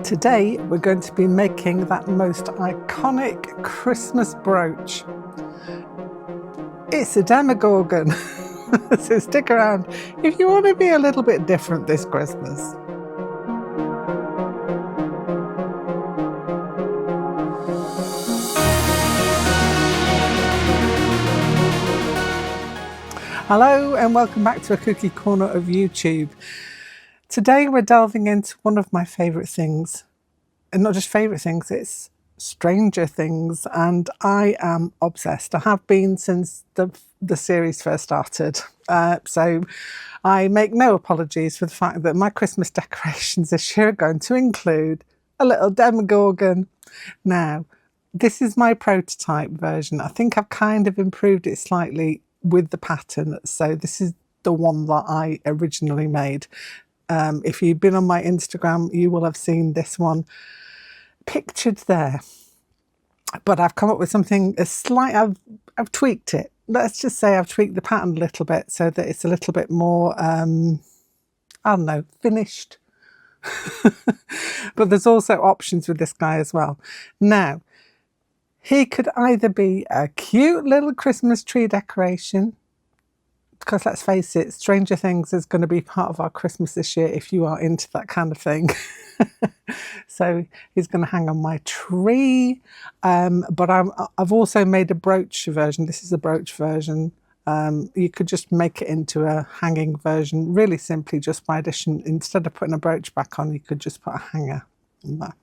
Today we're going to be making that most iconic Christmas brooch. It's a Demogorgon, so stick around if you want to be a little bit different this Christmas. Hello and welcome back to a cookie corner of YouTube. Today we're delving into one of my favourite things, and not just favourite things, it's Stranger Things, and I am obsessed. I have been since the series first started, so I make no apologies for the fact that my Christmas decorations this year are going to include a little Demogorgon. Now, this is my prototype version. I think I've kind of improved it slightly with the pattern, so this is the one that I originally made. If you've been on my Instagram, you will have seen this one pictured there, but I've come up with something I've tweaked it. Let's just say I've tweaked the pattern a little bit so that it's a little bit more I don't know, finished. But there's also options with this guy as well. Now, he could either be a cute little Christmas tree decoration, because let's face it, Stranger Things is going to be part of our Christmas this year if you are into that kind of thing. So he's going to hang on my tree, but I've also made a brooch version. This is a brooch version. You could just make it into a hanging version really simply, just by addition. Instead of putting a brooch back on, you could just put a hanger on there.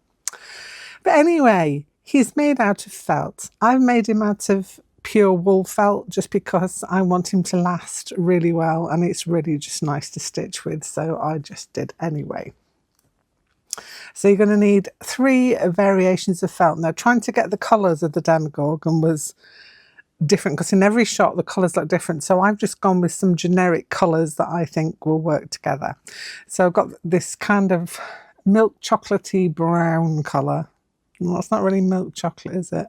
But anyway, he's made out of felt. I've made him out of pure wool felt just because I want him to last really well, and it's really just nice to stitch with, so I just did anyway. So you're going to need 3 variations of felt. Now, trying to get the colours of the Demogorgon was different because in every shot the colours look different, so I've just gone with some generic colours that I think will work together. So I've got this kind of milk chocolatey brown colour. Well, it's not really milk chocolate, is it?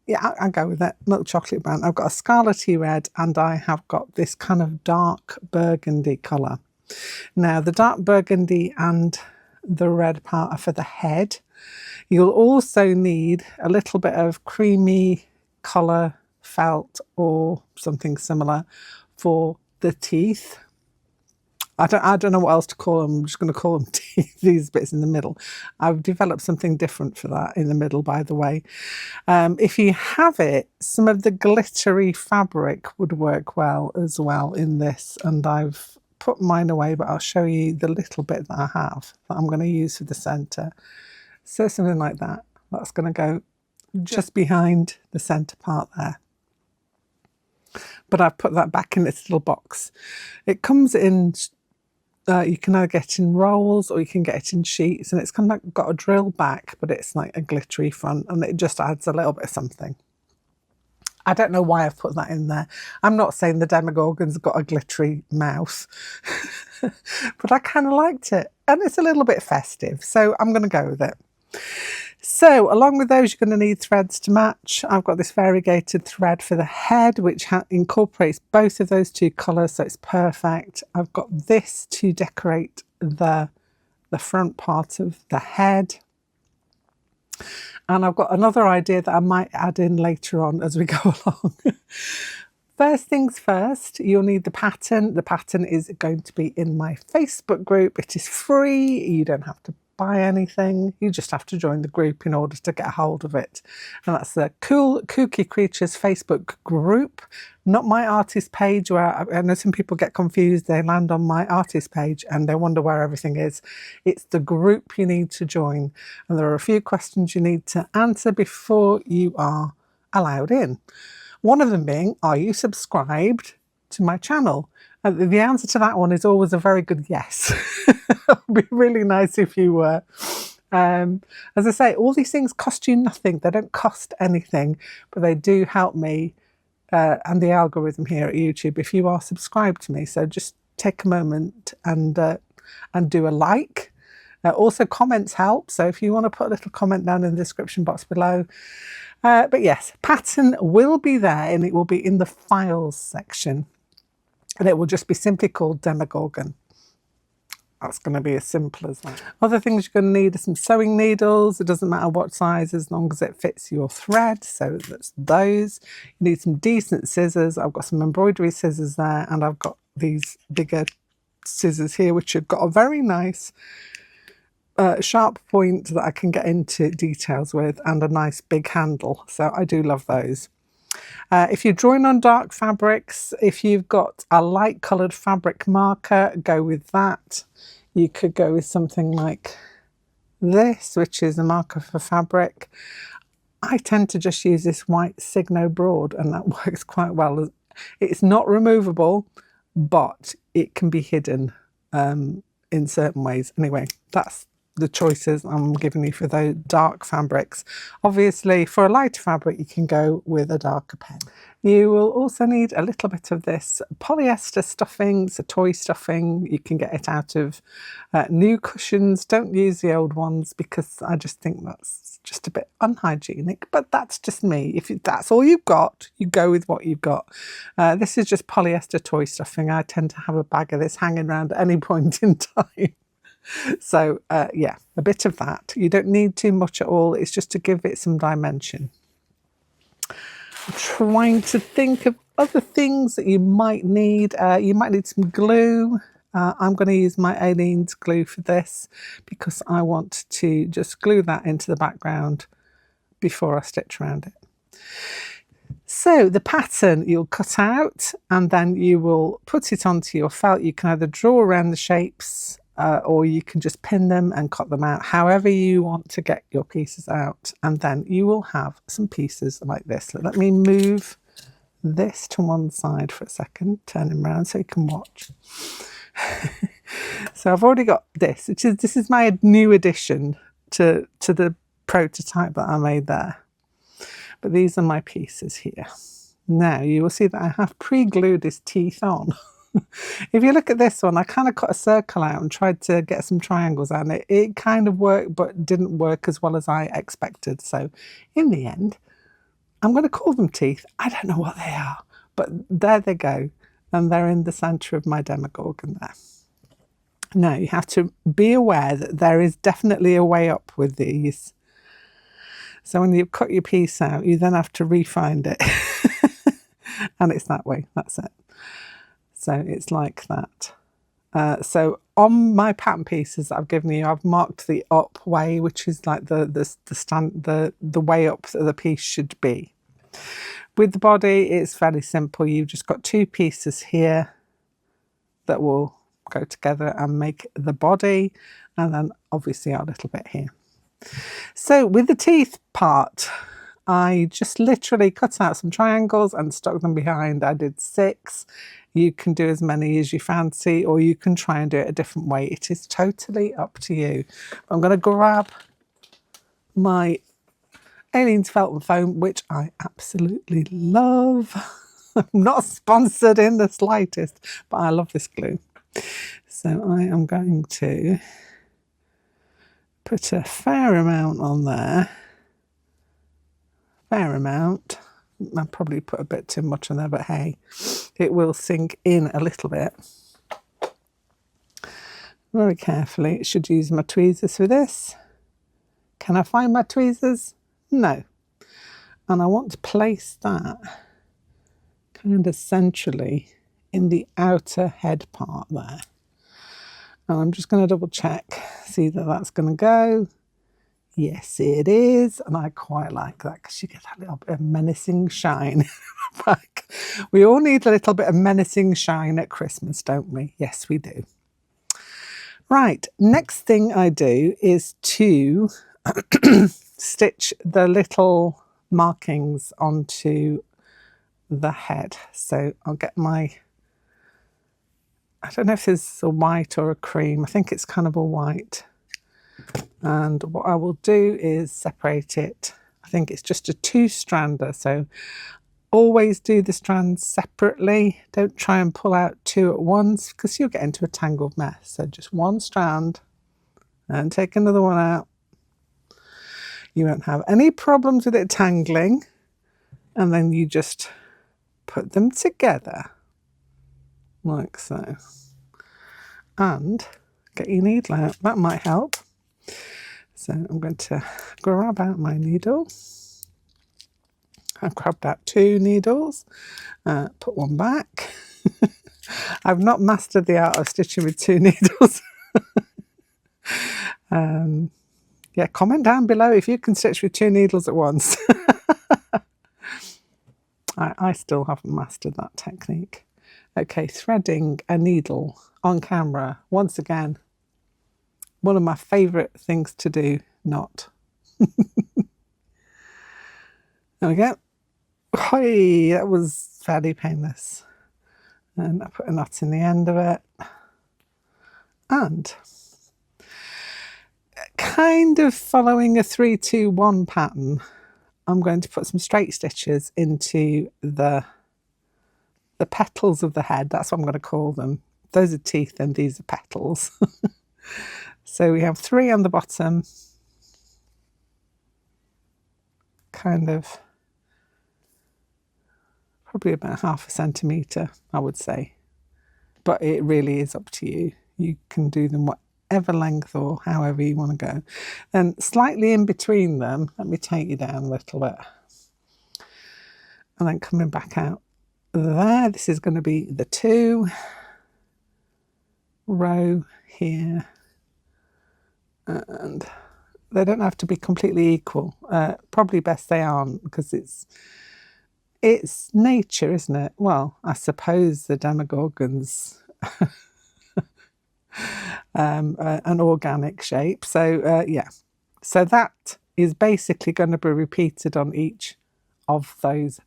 Yeah, I'll go with it. Milk chocolate brown. I've got a scarlety red, and I have got this kind of dark burgundy colour. Now, the dark burgundy and the red part are for the head. You'll also need a little bit of creamy colour felt or something similar for the teeth. I don't know what else to call them. I'm just going to call them teeth, these bits in the middle. I've developed something different for that in the middle, by the way. If you have it, some of the glittery fabric would work well as well in this, and I've put mine away, but I'll show you the little bit that I have that I'm going to use for the centre. So something like that. That's going to go just behind the centre part there. But I've put that back in its little box. It comes in, you can either get it in rolls or you can get it in sheets, and it's kind of like got a drill back, but it's like a glittery front, and it just adds a little bit of something. I don't know why I've put that in there. I'm not saying the Demogorgon's got a glittery mouth, but I kind of liked it, and it's a little bit festive, so I'm going to go with it. So along with those, you're going to need threads to match. I've got this variegated thread for the head, which incorporates both of those 2 colours, so it's perfect. I've got this to decorate the front part of the head. And I've got another idea that I might add in later on as we go along. First things first, you'll need the pattern. The pattern is going to be in my Facebook group. It is free. You don't have to buy anything. You just have to join the group in order to get a hold of it. And that's the Cool Kooky Creatures Facebook group, not my artist page, where I know some people get confused. They land on my artist page and they wonder where everything is. It's the group you need to join. And there are a few questions you need to answer before you are allowed in. One of them being, are you subscribed to my channel? The answer to that one is always a very good yes. It would be really nice if you were. As I say, all these things cost you nothing. They don't cost anything, but they do help me and the algorithm here at YouTube if you are subscribed to me. So just take a moment and do a like. Also, comments help. So if you want to put a little comment down in the description box below. But yes, pattern will be there, and it will be in the files section. And it will just be simply called Demogorgon. that's going to be as simple as that. Other things you're going to need are some sewing needles. It doesn't matter what size as long as it fits your thread. So that's those. You need some decent scissors. I've got some embroidery scissors there, and I've got these bigger scissors here which have got a very nice sharp point that I can get into details with, and a nice big handle. So I do love those. If you're drawing on dark fabrics, if you've got a light coloured fabric marker, go with that. You could go with something like this, which is a marker for fabric. I tend to just use this white Signo broad, and that works quite well. It's not removable, but it can be hidden in certain ways. Anyway, that's the choices I'm giving you for those dark fabrics. Obviously, for a lighter fabric, you can go with a darker pen. You will also need a little bit of this polyester stuffing. It's a toy stuffing. You can get it out of new cushions. Don't use the old ones because I just think that's just a bit unhygienic, but that's just me. If that's all you've got, you go with what you've got. This is just polyester toy stuffing. I tend to have a bag of this hanging around at any point in time. So yeah, a bit of that. You don't need too much at all. It's just to give it some dimension. I'm trying to think of other things that you might need. You might need some glue. I'm going to use my Aleene's glue for this because I want to just glue that into the background before I stitch around it. So the pattern you'll cut out and then you will put it onto your felt. You can either draw around the shapes or you can just pin them and cut them out, however you want to get your pieces out. And then you will have some pieces like this. Let me move this to one side for a second, turn him around so you can watch. So I've already got this, this is my new addition to the prototype that I made there. But these are my pieces here. Now you will see that I have pre-glued his teeth on. If you look at this one, I kind of cut a circle out and tried to get some triangles out, and it kind of worked, but didn't work as well as I expected. So in the end, I'm going to call them teeth. I don't know what they are, but there they go. And they're in the centre of my Demogorgon there. Now you have to be aware that there is definitely a way up with these. So when you've cut your piece out, you then have to re-find it. And it's that way, that's it. So it's like that. So on my pattern pieces that I've given you, I've marked the up way, which is like the way up that the piece should be. With the body, it's fairly simple. You've just got two pieces here that will go together and make the body, and then obviously our little bit here. So with the teeth part, I just literally cut out some triangles and stuck them behind. I did 6. You can do as many as you fancy, or you can try and do it a different way. It is totally up to you. I'm going to grab my Aleene's Felt and Foam, which I absolutely love. I'm not sponsored in the slightest, but I love this glue. So I am going to put a fair amount on there. Fair amount. I probably put a bit too much on there, but hey, it will sink in a little bit. Very carefully. I should use my tweezers for this. Can I find my tweezers? No. And I want to place that kind of centrally in the outer head part there. And I'm just going to double check, see that that's going to go. Yes, it is. And I quite like that because you get a little bit of menacing shine. Back. We all need a little bit of menacing shine at Christmas, don't we? Yes, we do. Right, next thing I do is to stitch the little markings onto the head. So I'll get my, I don't know if this is a white or a cream. I think it's kind of a white. And what I will do is separate it. I think it's just a 2-strander. So always do the strands separately. Don't try and pull out 2 at once because you'll get into a tangled mess. So just 1 strand and take another one out. You won't have any problems with it tangling. And then you just put them together like so. And get your needle out. That might help. So I'm going to grab out my needle. I've grabbed out 2 needles, put one back. I've not mastered the art of stitching with 2 needles. Yeah, comment down below if you can stitch with 2 needles at once. I still haven't mastered that technique. Okay, threading a needle on camera. Once again, one of my favourite things to do, not. There we go. Hey, that was fairly painless. And I put a knot in the end of it. And kind of following a 3-2-1 pattern, I'm going to put some straight stitches into the petals of the head. That's what I'm going to call them. Those are teeth and these are petals. So we have 3 on the bottom, kind of probably about 1/2 centimetre, I would say. But it really is up to you. You can do them whatever length or however you want to go. And slightly in between them, let me take you down a little bit. And then coming back out there, this is going to be the 2 row here. And they don't have to be completely equal. Probably best they aren't, because it's nature, isn't it? Well, I suppose the Demogorgon's an organic shape. So yeah, so that is basically going to be repeated on each of those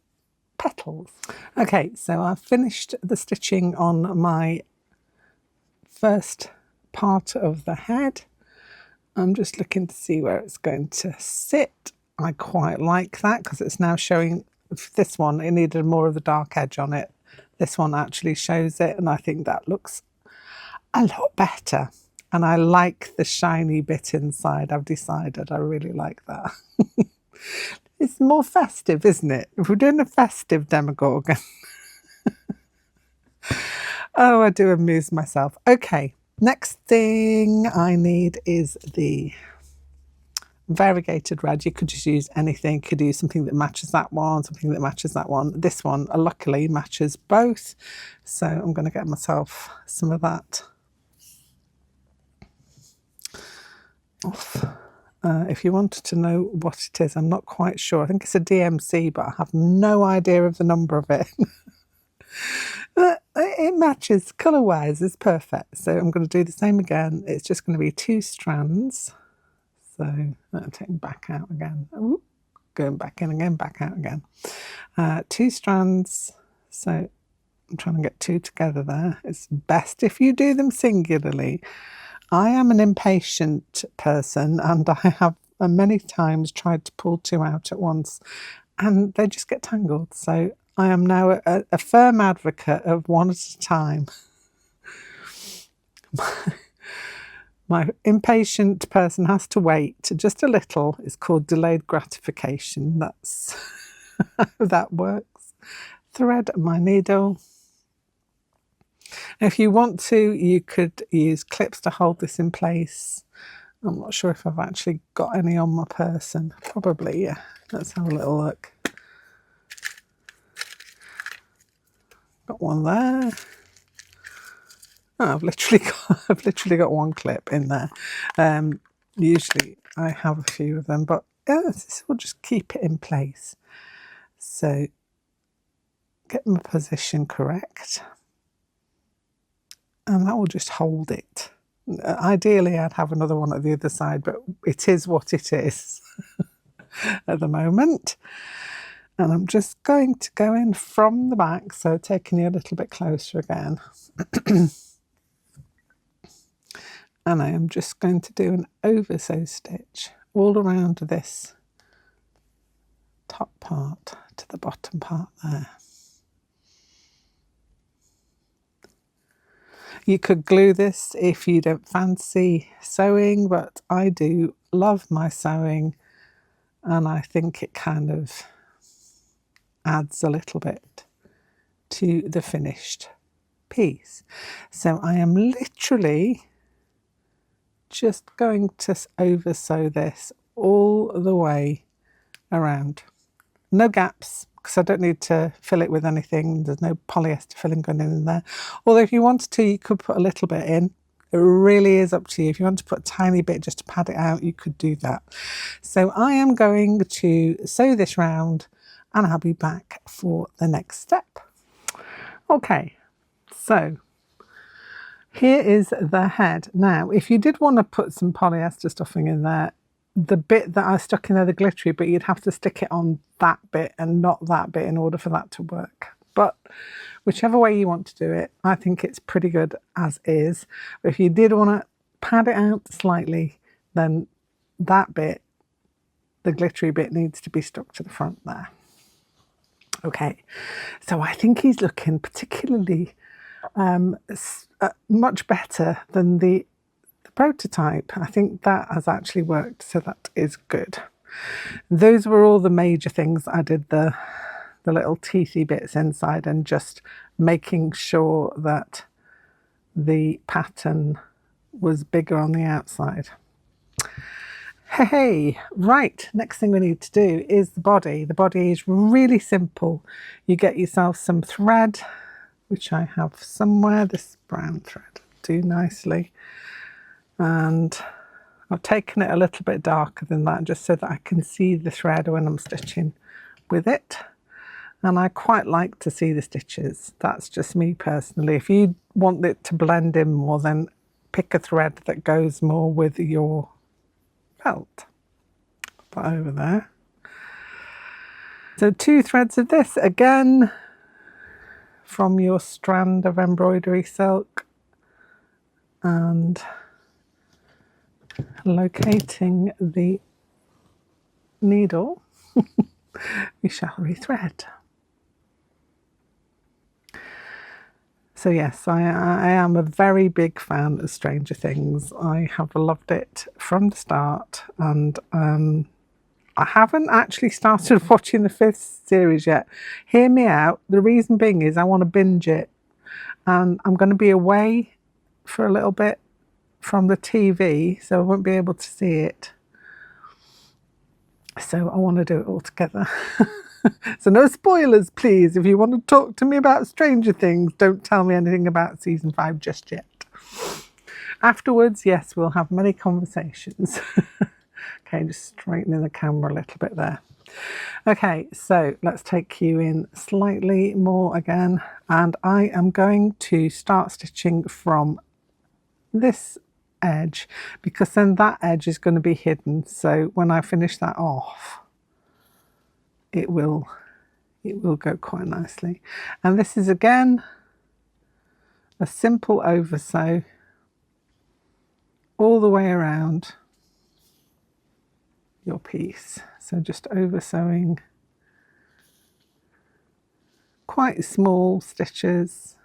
petals. Okay, so I've finished the stitching on my first part of the head. I'm just looking to see where it's going to sit. I quite like that because it's now showing. This one, it needed more of the dark edge on it. This one actually shows it, and I think that looks a lot better. And I like the shiny bit inside. I've decided I really like that. It's more festive, isn't it? If we're doing a festive Demogorgon. Oh, I do amuse myself. Okay, next thing I need is the variegated red. You could just use anything. You could use something that matches that one, something that matches that one. This one, luckily, matches both. So I'm going to get myself some of that off. If you wanted to know what it is, I'm not quite sure. I think it's a DMC, but I have no idea of the number of it. It matches colour-wise, it's perfect. So I'm going to do the same again. It's just going to be 2 strands. So I'll take them back out again. Ooh, going back in again, back out again. 2 strands. So I'm trying to get 2 together there. It's best if you do them singularly. I am an impatient person, and I have many times tried to pull 2 out at once, and they just get tangled. So I am now a firm advocate of 1 at a time. My impatient person has to wait just a little. It's called delayed gratification. That's how that works. Thread my needle. If you want to, you could use clips to hold this in place. I'm not sure if I've actually got any on my person. Probably, yeah. Let's have a little look. Got one there. Oh, I've literally got 1 clip in there. Usually I have a few of them, but this will just keep it in place. So get my position correct, and that will just hold it. Ideally, I'd have another one at the other side, but it is what it is at the moment. And I'm just going to go in from the back, so taking you a little bit closer again. And I am just going to do an over sew stitch all around this top part to the bottom part there. You could glue this if you don't fancy sewing, but I do love my sewing, and I think it kind of adds a little bit to the finished piece. So I am literally just going to over sew this all the way around. No gaps, because I don't need to fill it with anything. There's no polyester filling going in there. Although if you wanted to, you could put a little bit in. It really is up to you. If you want to put a tiny bit just to pad it out, you could do that. So I am going to sew this round and I'll be back for the next step. Okay, so here is the head. Now, if you did want to put some polyester stuffing in there, the bit that I stuck in there, the glittery bit, you'd have to stick it on that bit and not that bit in order for that to work. But whichever way you want to do it, I think it's pretty good as is. But if you did want to pad it out slightly, then that bit, the glittery bit, needs to be stuck to the front there. Okay, so I think he's looking particularly much better than the prototype. I think that has actually worked, so that is good. Those were all the major things. I did the little teethy bits inside and just making sure that the pattern was bigger on the outside. Hey, right, next thing we need to do is the body. The body is really simple. You get yourself some thread, which I have somewhere. This brown thread do nicely, and I've taken it a little bit darker than that just so that I can see the thread when I'm stitching with it. And I quite like to see the stitches. That's just me personally. If you want it to blend in more, then pick a thread that goes more with your felt. Put that over there. So 2 threads of this, again from your strand of embroidery silk, and locating the needle, we shall rethread. So yes, I am a very big fan of Stranger Things. I have loved it from the start, and I haven't actually started watching the 5th series yet. Hear me out. The reason being is I want to binge it, and I'm going to be away for a little bit from the TV, so I won't be able to see it. So I want to do it all together. So no spoilers, please. If you want to talk to me about Stranger Things, don't tell me anything about season 5 just yet. Afterwards, yes, we'll have many conversations. Okay, just straightening the camera a little bit there. Okay, so let's take you in slightly more again, and I am going to start stitching from this edge, because then that edge is going to be hidden. So when I finish that off, it will go quite nicely. And this is again a simple over sew all the way around your piece. So just over sewing quite small stitches.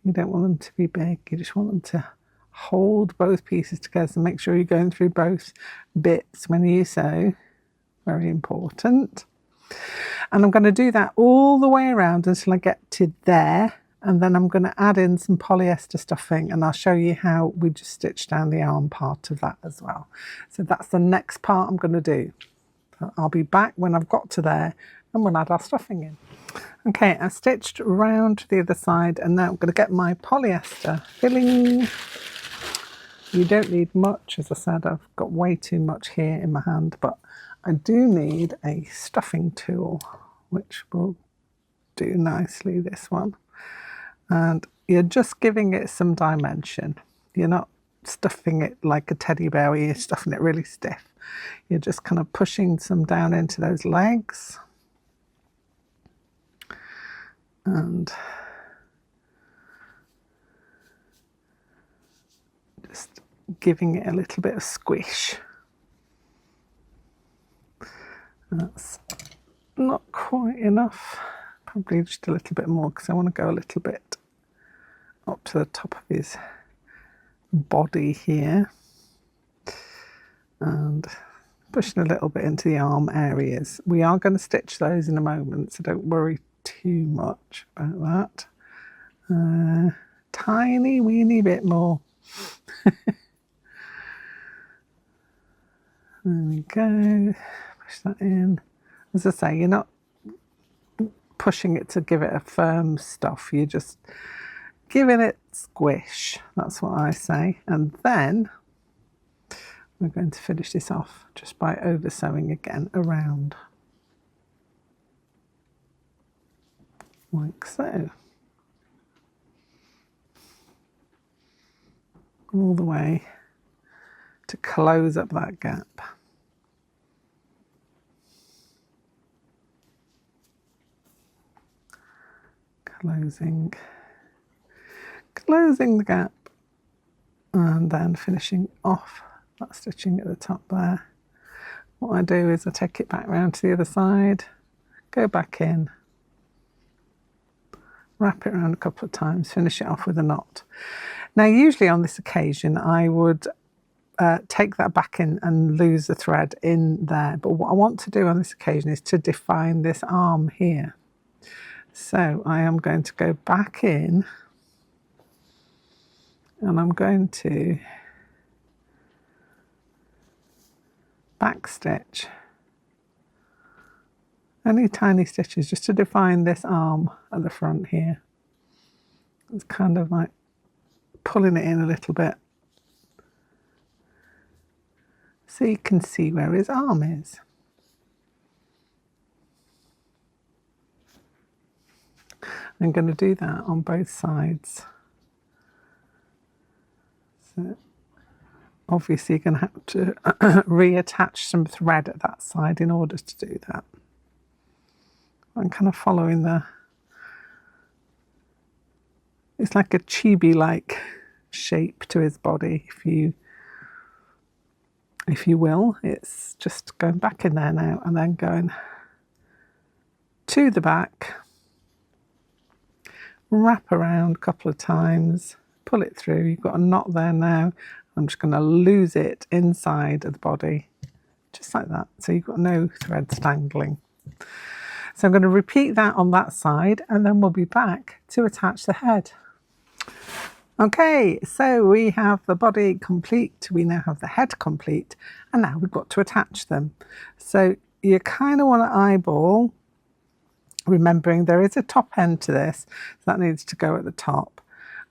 You don't want them to be big, you just want them to hold both pieces together. So make sure you're going through both bits when you sew, very important. And I'm going to do that all the way around until I get to there, and then I'm going to add in some polyester stuffing, and I'll show you how we just stitch down the arm part of that as well. So that's the next part I'm going to do. So I'll be back when I've got to there and we'll add our stuffing in. Okay, I stitched round the other side, and now I'm going to get my polyester filling. You don't need much, as I said, I've got way too much here in my hand, but I do need a stuffing tool, which will do nicely, this one. And you're just giving it some dimension. You're not stuffing it like a teddy bear where you're stuffing it really stiff. You're just kind of pushing some down into those legs. And just giving it a little bit of squish. That's not quite enough. Probably just a little bit more, because I want to go a little bit up to the top of his body here. And pushing a little bit into the arm areas. We are going to stitch those in a moment, so don't worry too much about that. Tiny weeny bit more. There we go. Push that in. As I say, you're not pushing it to give it a firm stuff. You're just giving it squish. That's what I say. And then we're going to finish this off just by over sewing again around. Like so. All the way to close up that gap. Closing the gap and then finishing off that stitching at the top there. What I do is I take it back round to the other side, go back in, wrap it around a couple of times, finish it off with a knot. Now usually on this occasion I would take that back in and lose the thread in there, but what I want to do on this occasion is to define this arm here. So I am going to go back in and I'm going to backstitch any tiny stitches just to define this arm at the front here. It's kind of like pulling it in a little bit so you can see where his arm is. I'm going to do that on both sides. So obviously you're going to have to reattach some thread at that side in order to do that. I'm kind of following it's like a chibi-like shape to his body, if you will. It's just going back in there now and then going to the back, wrap around a couple of times, pull it through. You've got a knot there now. I'm just going to lose it inside of the body, just like that. So you've got no threads dangling. So I'm going to repeat that on that side and then we'll be back to attach the head. Okay, so we have the body complete, we now have the head complete, and now we've got to attach them. So you kind of want to eyeball, remembering there is a top end to this, so that needs to go at the top.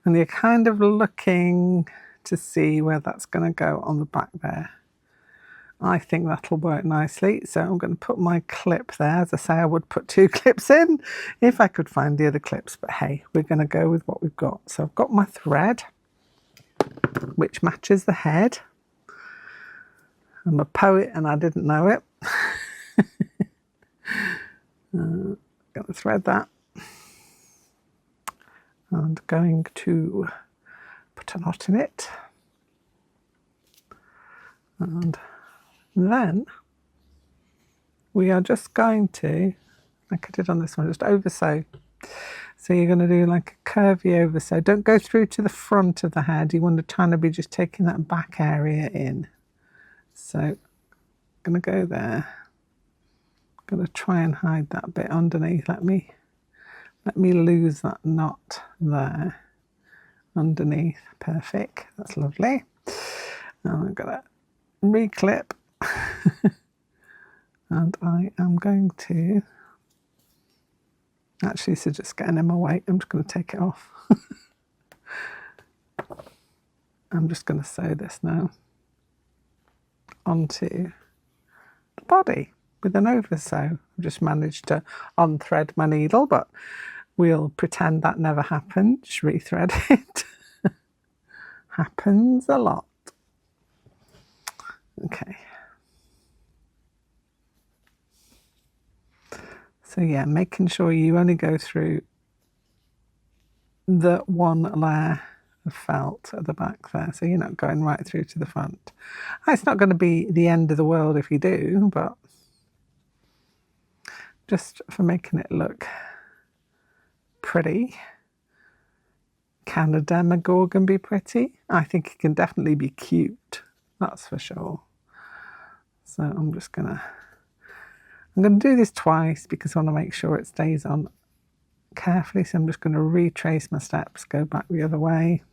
And you're kind of looking to see where that's going to go on the back there. I think that'll work nicely. So I'm going to put my clip there. As I say, I would put 2 clips in if I could find the other clips, but hey, we're going to go with what we've got. So I've got my thread, which matches the head. I'm a poet and I didn't know it. Going to thread that. And going to put a knot in it. And then we are just going to, like I did on this one, just over sew. So you're going to do like a curvy over sew. Don't go through to the front of the head. You want to kind of be just taking that back area in. So I'm going to go there. I'm going to try and hide that bit underneath. Let me lose that knot there underneath. Perfect. That's lovely. Now I'm going to reclip. And I am going to actually, so just getting in my way, I'm just going to take it off. I'm just going to sew this now onto the body with an over sew. I've just managed to unthread my needle, but we'll pretend that never happened. Just rethread it. Happens a lot. Okay. So yeah, making sure you only go through the one layer of felt at the back there, so you're not going right through to the front. It's not going to be the end of the world if you do, but just for making it look pretty. Can a Demogorgon be pretty? I think it can definitely be cute, that's for sure. So I'm going to do this twice because I want to make sure it stays on carefully. So I'm just going to retrace my steps, go back the other way.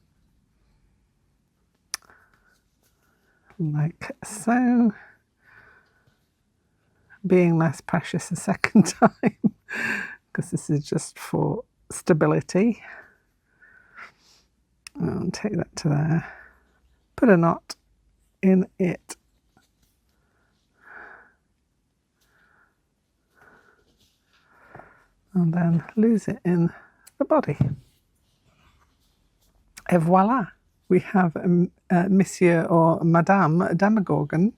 Like so. being less precious a second time because this is just for stability. I'll take that to there, put a knot in it, and then lose it in the body. Et voila, we have Monsieur or Madame Demogorgon.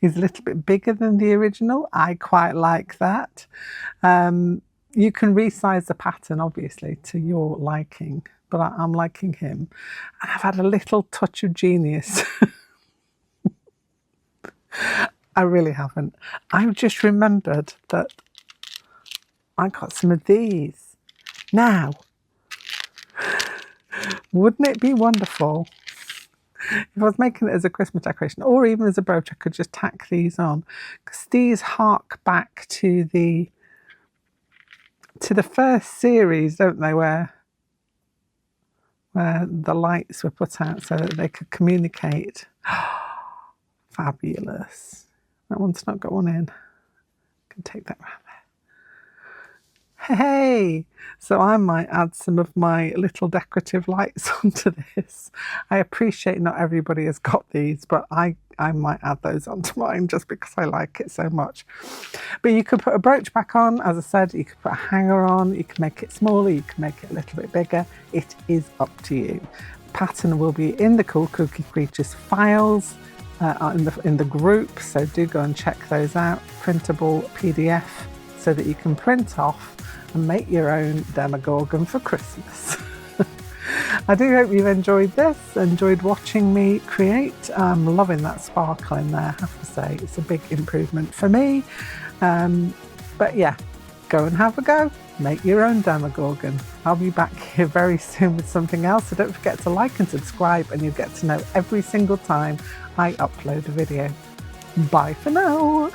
He's a little bit bigger than the original. I quite like that. You can resize the pattern, obviously, to your liking, but I'm liking him. And I've had a little touch of genius. I really haven't. I've just remembered that I got some of these. Now, wouldn't it be wonderful if I was making it as a Christmas decoration or even as a brooch? I could just tack these on, because these hark back to the first series, don't they, where the lights were put out so that they could communicate. Fabulous. That one's not got one in. I can take that around there. Hey, so I might add some of my little decorative lights onto this. I appreciate not everybody has got these, but I might add those onto mine just because I like it so much. But you could put a brooch back on, as I said, you could put a hanger on, you can make it smaller, you can make it a little bit bigger. It is up to you. The pattern will be in the Cool Cookie Creatures files in the group, so do go and check those out. Printable PDF so that you can print off and make your own Demogorgon for Christmas. I do hope you've enjoyed this, enjoyed watching me create. I'm loving that sparkle in there, I have to say. It's a big improvement for me. But yeah, go and have a go. Make your own Demogorgon. I'll be back here very soon with something else, so don't forget to like and subscribe and you'll get to know every single time I upload a video. Bye for now.